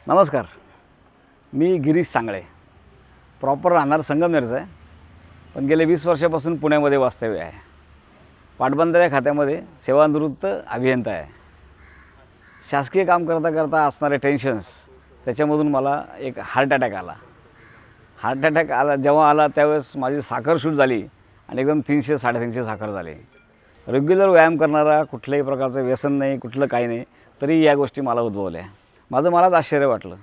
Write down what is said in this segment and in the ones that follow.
नमस्कार. मी गिरीश सांगळे. प्रॉपर राहणार संगमनेरचा आहे, पण गेले 20 वर्षापासून पुण्यामध्ये वास्तव्य आहे. पाटबंधारे खात्यामध्ये सेवानिवृत्त अभियंता आहे. शासकीय काम करता करता असणारे टेन्शन्स, त्याच्यामधून मला एक हार्ट अटॅक आला. जेव्हा आला त्यावेळेस माझी साखर शूट झाली आणि एकदम 300-350 साखर झाली. रेग्युलर व्यायाम करणारा, कुठल्याही प्रकारचं व्यसन नाही, कुठलं काही नाही, तरी या गोष्टी मला उद्भवल्या. मलाच आश्चर्य वाटलं.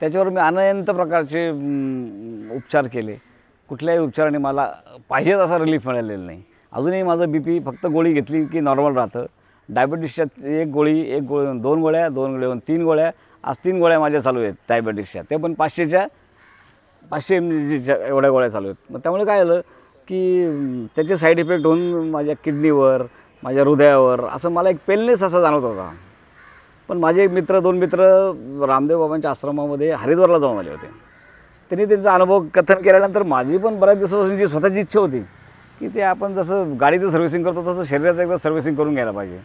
त्याच्यावर मी अनंत प्रकारचे उपचार केले. कुठल्याही उपचाराने मला पाहिजे तसा रिलीफ मिळालेला नाही. अजूनही माझं BP फक्त गोळी घेतली की नॉर्मल राहतं. डायबिटीसच्या एक गोळी 2 गोळ्या 3 गोळ्या, आज 3 गोळ्या माझ्या चालू आहेत डायबिटीसच्या, ते पण 500 mgच्या एवढ्या गोळ्या चालू आहेत. मग त्यामुळे काय झालं की त्याचे साईड इफेक्ट होऊन माझ्या किडनीवर, माझ्या हृदयावर असं मला एक पेलनेस असा जाणवत होता. पण माझे एक 2 मित्र रामदेव बाबांच्या आश्रमामध्ये हरिद्वारला जाऊन आले होते. त्यांनी त्यांचा अनुभव कथन केल्यानंतर माझी पण बऱ्याच दिवसापासूनची स्वतःची इच्छा होती की ते आपण जसं गाडीचं सर्व्हिसिंग करतो तसं शरीराचं एकदा सर्व्हिसिंग करून घ्यायला पाहिजे.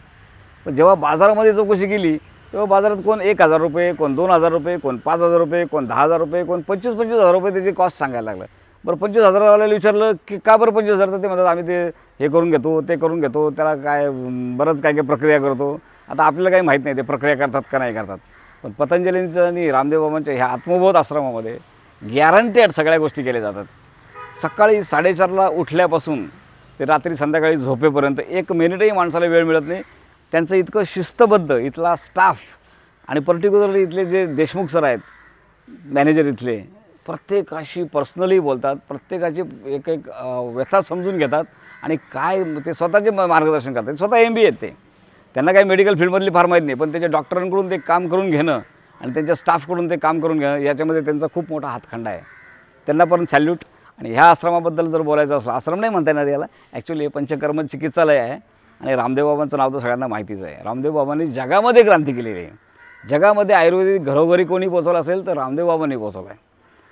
पण जेव्हा बाजारामध्ये चौकशी केली तेव्हा बाजारात कोण 1,000 रुपये, कोण 2,000 रुपये, कोण 5,000 रुपये, कोण 10,000 रुपये, कोण 25,000 रुपये त्याची कॉस्ट सांगायला लागलं. बरं 25,000वाल्याला विचारलं की का बरं 25,000? तर ते म्हणतात आम्ही ते हे करून घेतो, ते करून घेतो, त्याला काय बरंच काय प्रक्रिया करतो. आता आपल्याला काही माहीत नाही ते प्रक्रिया करतात का नाही करतात. पण पतंजलींचं आणि रामदेव बाबांच्या ह्या आत्मबोध आश्रमामध्ये गॅरंटेड सगळ्या गोष्टी केल्या जातात. सकाळी 4:30ला उठल्यापासून ते रात्री संध्याकाळी झोपेपर्यंत 1 मिनिटही माणसाला वेळ मिळत नाही. त्यांचं इतकं शिस्तबद्ध इथला स्टाफ आणि पर्टिक्युलरली इथले जे देशमुख सर आहेत, मॅनेजर इथले, प्रत्येकाशी पर्सनली बोलतात, प्रत्येकाची एक व्यथा समजून घेतात आणि काय ते स्वतःचे मार्गदर्शन करतात. स्वतः MBA आहेत ते. त्यांना काही मेडिकल फील्डमधली फार माहीत नाही, पण त्याच्या डॉक्टरांकडून ते काम करून घेणं आणि त्यांच्या स्टाफकडून ते काम करून घेणं याच्यामध्ये त्यांचा खूप मोठा हातखंडा आहे. त्यांना पण सॅल्यूट. आणि ह्या आश्रमाबद्दल जर बोलायचं असलं, आश्रम नाही म्हणता येणार याला, ॲक्च्युली हे पंचकर्म चिकित्सालय आहे. आणि रामदेव बाबांचं नाव तर सगळ्यांना माहितीच आहे. रामदेव बाबांनी जगामध्ये क्रांती केलेली आहे. जगामध्ये आयुर्वेदिक घरोघरी कोणी पोचवलं असेल तर रामदेव बाबांनी पोचवलं आहे.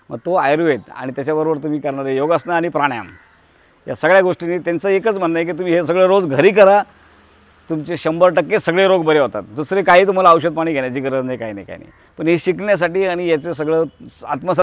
मग तो आयुर्वेद आणि त्याच्याबरोबर तुम्ही करणारे योगासनं आणि प्राणायाम या सगळ्या गोष्टींनी त्यांचं एकच म्हणणं आहे की तुम्ही हे सगळं रोज घरी करा, तुमचे 100% सगळे रोग बरे होतात. दुसरे काही तुम्हाला औषध पाणी घेण्याची गरज नाही, काही नाही. पण हे शिकण्यासाठी आणि याचं सगळं आत्मसात